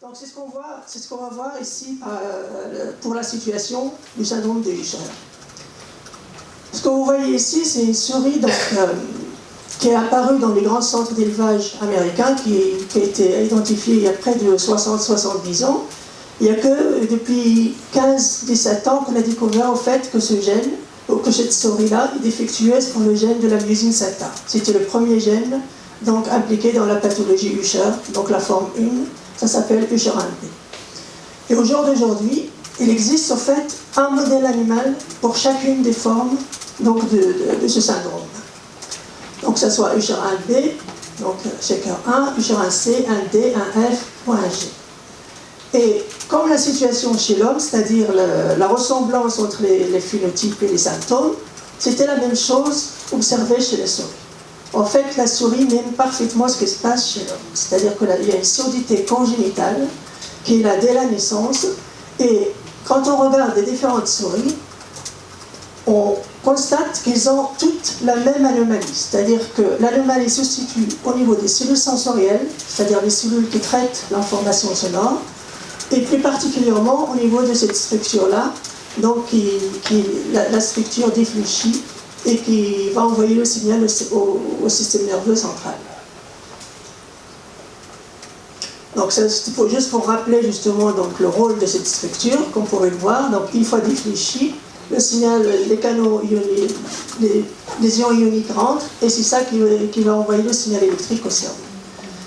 Donc c'est ce qu'on va voir ici pour la situation du syndrome de Usher. Ce que vous voyez ici, c'est une souris donc, qui est apparue dans les grands centres d'élevage américains, qui a été identifiée il y a près de 60-70 ans. Il n'y a que depuis 15-17 ans qu'on a découvert au fait que ce gène, ou que cette souris-là est défectueuse pour le gène de la myosine SATA. C'était le premier gène donc, impliqué dans la pathologie Usher, donc la forme 1, ça s'appelle Usher 1B. Et au jour d'aujourd'hui, il existe en fait un modèle animal pour chacune des formes donc, de ce syndrome. Donc que ce soit Usher 1B, donc Shaker 1, Usher 1C, 1D, 1F ou 1G. Et comme la situation chez l'homme, c'est-à-dire la ressemblance entre les phénotypes et les symptômes, c'était la même chose observée chez les souris. En fait, la souris mime parfaitement ce qui se passe chez l'homme. C'est-à-dire qu'il y a une surdité congénitale qui est là dès la naissance. Et quand on regarde les différentes souris, on constate qu'ils ont toutes la même anomalie. C'est-à-dire que l'anomalie se situe au niveau des cellules sensorielles, c'est-à-dire les cellules qui traitent l'information sonore, et plus particulièrement au niveau de cette structure-là, donc la structure défléchie et qui va envoyer le signal au système nerveux central. Donc c'est juste pour rappeler justement donc, le rôle de cette structure, comme vous pouvez le voir. Donc une fois défléchie, le signal, les canaux ioniques, les ions ioniques rentrent et c'est ça qui va envoyer le signal électrique au cerveau.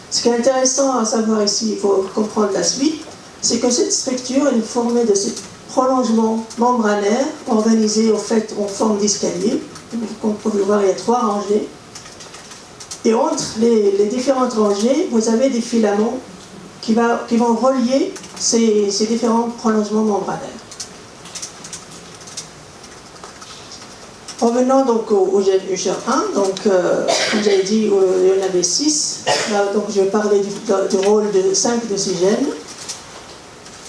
Ce qui est intéressant à savoir ici, il faut comprendre la suite, c'est que cette structure est formée de ces prolongements membranaires organisés au fait en forme d'escalier. Comme vous pouvez le voir, il y a 3 rangées. Et entre les différentes rangées, vous avez des filaments qui vont relier ces différents prolongements membranaires. Revenons donc au gène Usher 1, donc comme j'avais dit, il y en avait 6. Là, donc je vais parler du rôle de 5 de ces gènes.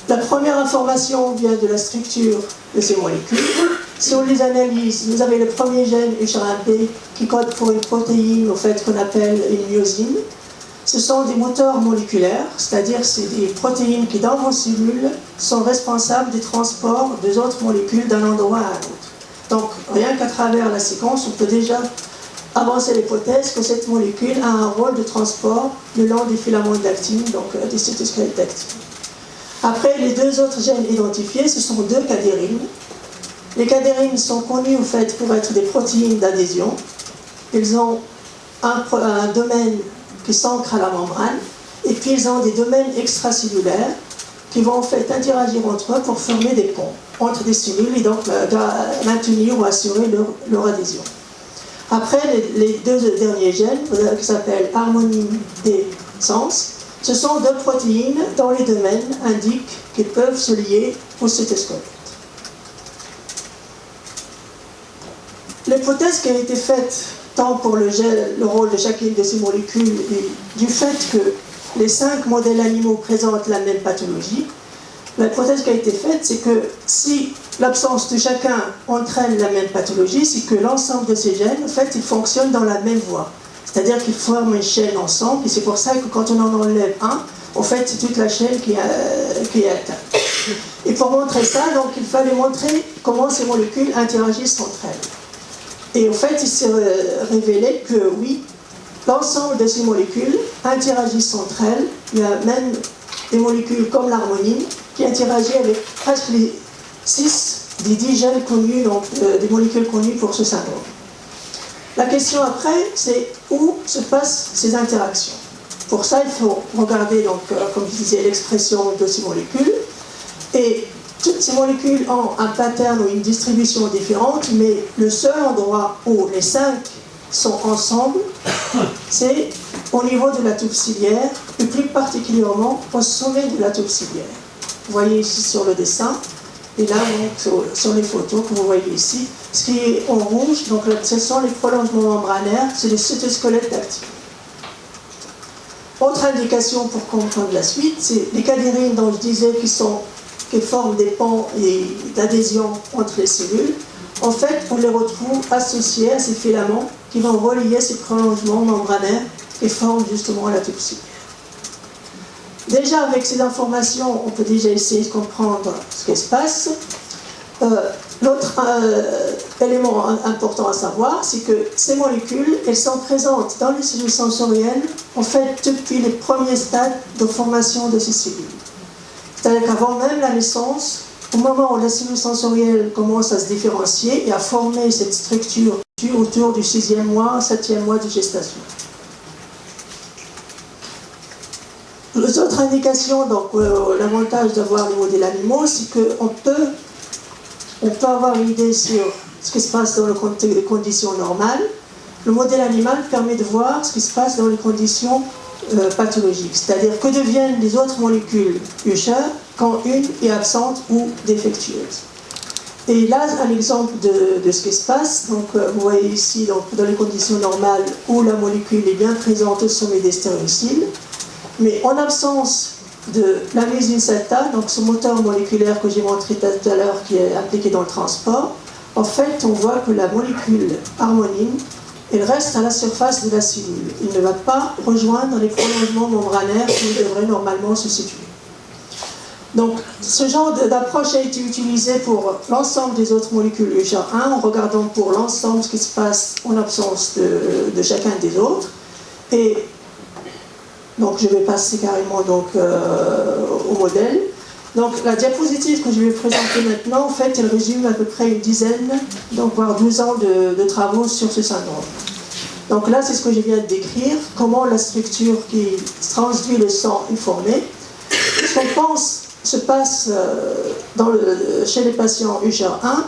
La première information vient de la structure de ces molécules. Si on les analyse, vous avez le premier gène Usher 1B qui code pour une protéine au fait qu'on appelle une myosine. Ce sont des moteurs moléculaires, c'est-à-dire c'est des protéines qui dans vos cellules sont responsables du transport des autres molécules d'un endroit à un autre. Donc rien qu'à travers la séquence, on peut déjà avancer l'hypothèse que cette molécule a un rôle de transport le long des filaments d'actine, donc des cytosquelettes d'actine. Après, les 2 autres gènes identifiés, ce sont 2 cadérines. Les cadérines sont connues au fait pour être des protéines d'adhésion. Ils ont un domaine qui s'ancre à la membrane, et puis ils ont des domaines extracellulaires qui vont en fait interagir entre eux pour former des ponts entre des cellules et donc maintenir ou assurer leur adhésion. Après, les 2 derniers gènes, qui s'appellent harmonine et sens, ce sont 2 protéines dont les domaines indiquent qu'ils peuvent se lier au cytosquelette. L'hypothèse qui a été faite tant pour le rôle de chacune de ces molécules et du fait que les 5 modèles animaux présentent la même pathologie, l'hypothèse qui a été faite, c'est que si l'absence de chacun entraîne la même pathologie, c'est que l'ensemble de ces gènes, en fait, ils fonctionnent dans la même voie. C'est-à-dire qu'ils forment une chaîne ensemble, et c'est pour ça que quand on en enlève un, en fait, c'est toute la chaîne qui est atteinte. Et pour montrer ça, donc, il fallait montrer comment ces molécules interagissent entre elles. Et en fait, il s'est révélé que oui, l'ensemble de ces molécules interagissent entre elles. Il y a même des molécules comme l'harmonine qui interagissent avec presque les 6 des 10 gènes connus, donc des molécules connues pour ce syndrome. La question après, c'est où se passent ces interactions. Pour ça, il faut regarder, donc, comme je disais, l'expression de ces molécules. Et toutes ces molécules ont un pattern ou une distribution différente, mais le seul endroit où les 5 sont ensemble, c'est au niveau de la touffe ciliaire, et plus particulièrement au sommet de la touffe ciliaire. Vous voyez ici sur le dessin, et là, donc, sur les photos que vous voyez ici, ce qui est en rouge, donc, ce sont les prolongements membranaires, c'est les cytosquelettes d'actine. Autre indication pour comprendre la suite, c'est les cadérines dont je disais qui forment des ponts d'adhésion entre les cellules. En fait, on les retrouve associés à ces filaments qui vont relier ces prolongements membranaires qui forment justement la touffe ciliaire. déjà avec ces informations, on peut déjà essayer de comprendre ce qui se passe. L'autre élément important à savoir, c'est que ces molécules, elles sont présentes dans les cellules sensorielles, en fait, depuis les premiers stades de formation de ces cellules. C'est-à-dire qu'avant même la naissance, au moment où la cellule sensorielle commence à se différencier et à former cette structure autour du 6e mois, 7e mois de gestation. Les autres indications, donc l'avantage d'avoir les modèles animaux, c'est qu'on peut avoir une idée sur ce qui se passe dans les conditions normales. Le modèle animal permet de voir ce qui se passe dans les conditions pathologiques, c'est-à-dire que deviennent les autres molécules Usher quand une est absente ou défectueuse. Et là, un exemple de ce qui se passe, donc vous voyez ici donc, dans les conditions normales où la molécule est bien présente au sommet des stéréocyles, mais en absence de la musine SATA, donc ce moteur moléculaire que j'ai montré tout à l'heure qui est impliqué dans le transport, en fait on voit que la molécule harmonine, elle reste à la surface de la cellule. Il ne va pas rejoindre les prolongements membranaires qui devraient normalement se situer. Donc ce genre d'approche a été utilisé pour l'ensemble des autres molécules UHR1 en regardant pour l'ensemble ce qui se passe en absence de chacun des autres. Et donc je vais passer carrément donc, au modèle. Donc la diapositive que je vais présenter maintenant, en fait, elle résume à peu près une dizaine, donc voire 12 ans de travaux sur ce syndrome. Donc là, c'est ce que je viens de décrire, comment la structure qui transduit le sang est formée. Ce qu'on pense se passe chez les patients UHR1,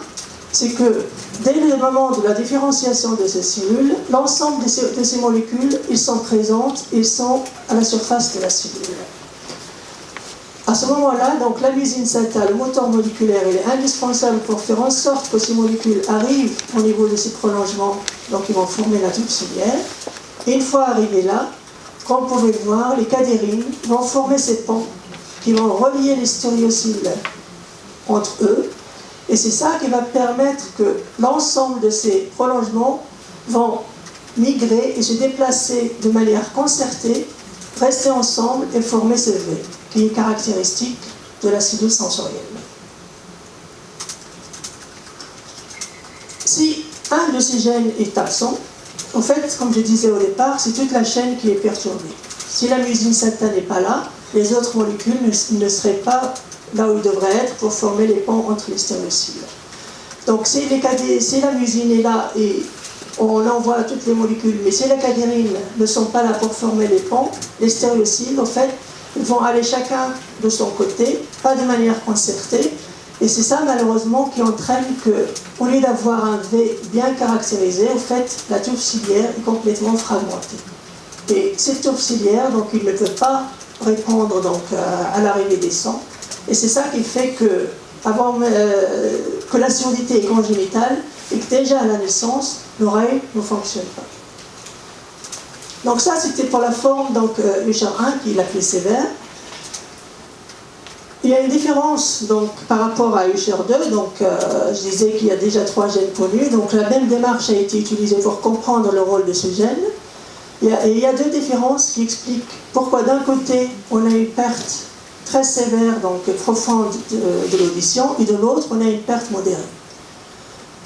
c'est que dès le moment de la différenciation de ces cellules, l'ensemble de ces molécules, ils sont présentes, ils sont à la surface de la cellule. À ce moment-là, donc la musine SATA, le moteur moléculaire, il est indispensable pour faire en sorte que ces molécules arrivent au niveau de ces prolongements, donc ils vont former la tube ciliaire. Et une fois arrivés là, comme vous pouvez le voir, les cadérines vont former ces ponts qui vont relier les stéréocyles entre eux. Et c'est ça qui va permettre que l'ensemble de ces prolongements vont migrer et se déplacer de manière concertée, rester ensemble et former ce V, qui est caractéristique de la cellule sensorielle. Si un de ces gènes est absent, en fait, comme je disais au départ, c'est toute la chaîne qui est perturbée. Si la musine SATA n'est pas là, les autres molécules ne seraient pas là où ils devraient être pour former les ponts entre les stéréocyles. Donc si la musine est là et on envoie toutes les molécules, mais si les cadérines ne sont pas là pour former les ponts, les stéréocyles, en fait, ils vont aller chacun de son côté, pas de manière concertée, et c'est ça malheureusement qui entraîne qu'au lieu d'avoir un V bien caractérisé, en fait, la tube ciliaire est complètement fragmentée. Et cette tube ciliaire, donc, il ne peut pas répondre donc, à l'arrivée des sangs, et c'est ça qui fait que, que la surdité est congénitale et que déjà à la naissance, l'oreille ne fonctionne pas. Donc ça, c'était pour la forme UHR1 qui est la plus sévère. Il y a une différence donc, par rapport à UHR2. Donc, je disais qu'il y a déjà 3 gènes connus. Donc la même démarche a été utilisée pour comprendre le rôle de ce gène. Et il y a 2 différences qui expliquent pourquoi d'un côté, on a une perte très sévère, donc profonde de l'audition, et de l'autre, on a une perte modérée.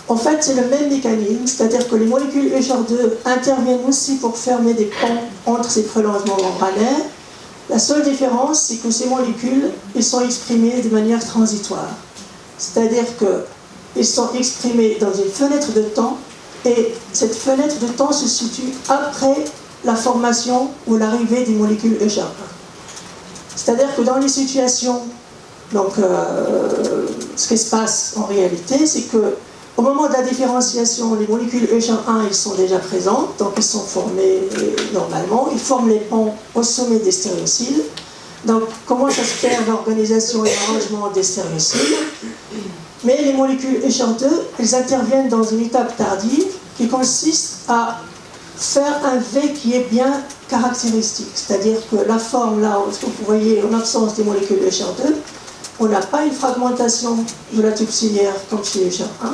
En fait, c'est le même mécanisme, c'est-à-dire que les molécules UHR2 interviennent aussi pour fermer des ponts entre ces prolongements membranaires. La seule différence, c'est que ces molécules, elles sont exprimées de manière transitoire. C'est-à-dire qu'elles sont exprimées dans une fenêtre de temps, et cette fenêtre de temps se situe après la formation ou l'arrivée des molécules UHR1. C'est-à-dire que dans les situations, donc, ce qui se passe en réalité, c'est que au moment de la différenciation, les molécules UHR1 elles sont déjà présentes, donc elles sont formées normalement, ils forment les ponts au sommet des stéréocyles. Donc comment ça se fait l'organisation et l'arrangement des stéréocyles? Mais les molécules UHR2, elles interviennent dans une étape tardive qui consiste à faire un V qui est bien caractéristique, c'est-à-dire que la forme là, ce que vous voyez en absence des molécules UHR2, on n'a pas une fragmentation de la tube ciliaire comme chez UHR1.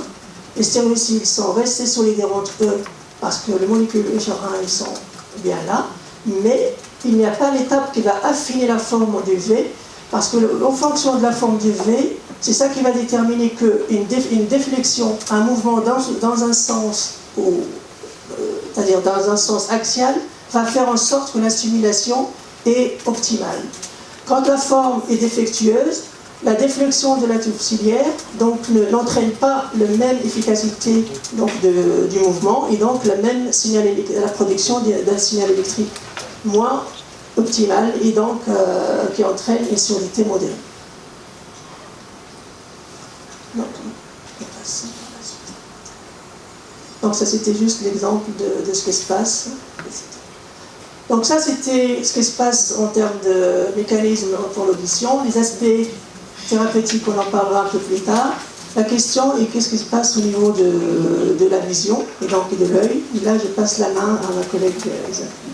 Les stéréocyles sont restés solidaires entre eux parce que les molécules UHR1 elles sont bien là, mais il n'y a pas l'étape qui va affiner la forme du V, parce que en fonction de la forme du V, c'est ça qui va déterminer qu'une déflexion, un mouvement dans un sens, c'est-à-dire dans un sens axial, va faire en sorte que la simulation est optimale. Quand la forme est défectueuse, la déflexion de la tube ciliaire n'entraîne pas la même efficacité du mouvement et donc la production d'un signal électrique moins optimal et donc qui entraîne une surdité modérée. Donc ça c'était juste l'exemple de ce qui se passe. Donc ça c'était ce qui se passe en termes de mécanisme pour l'audition. Les aspects thérapeutiques, on en parlera un peu plus tard. La question est qu'est-ce qui se passe au niveau de la vision et donc de l'œil. Et là je passe la main à ma collègue Isabelle.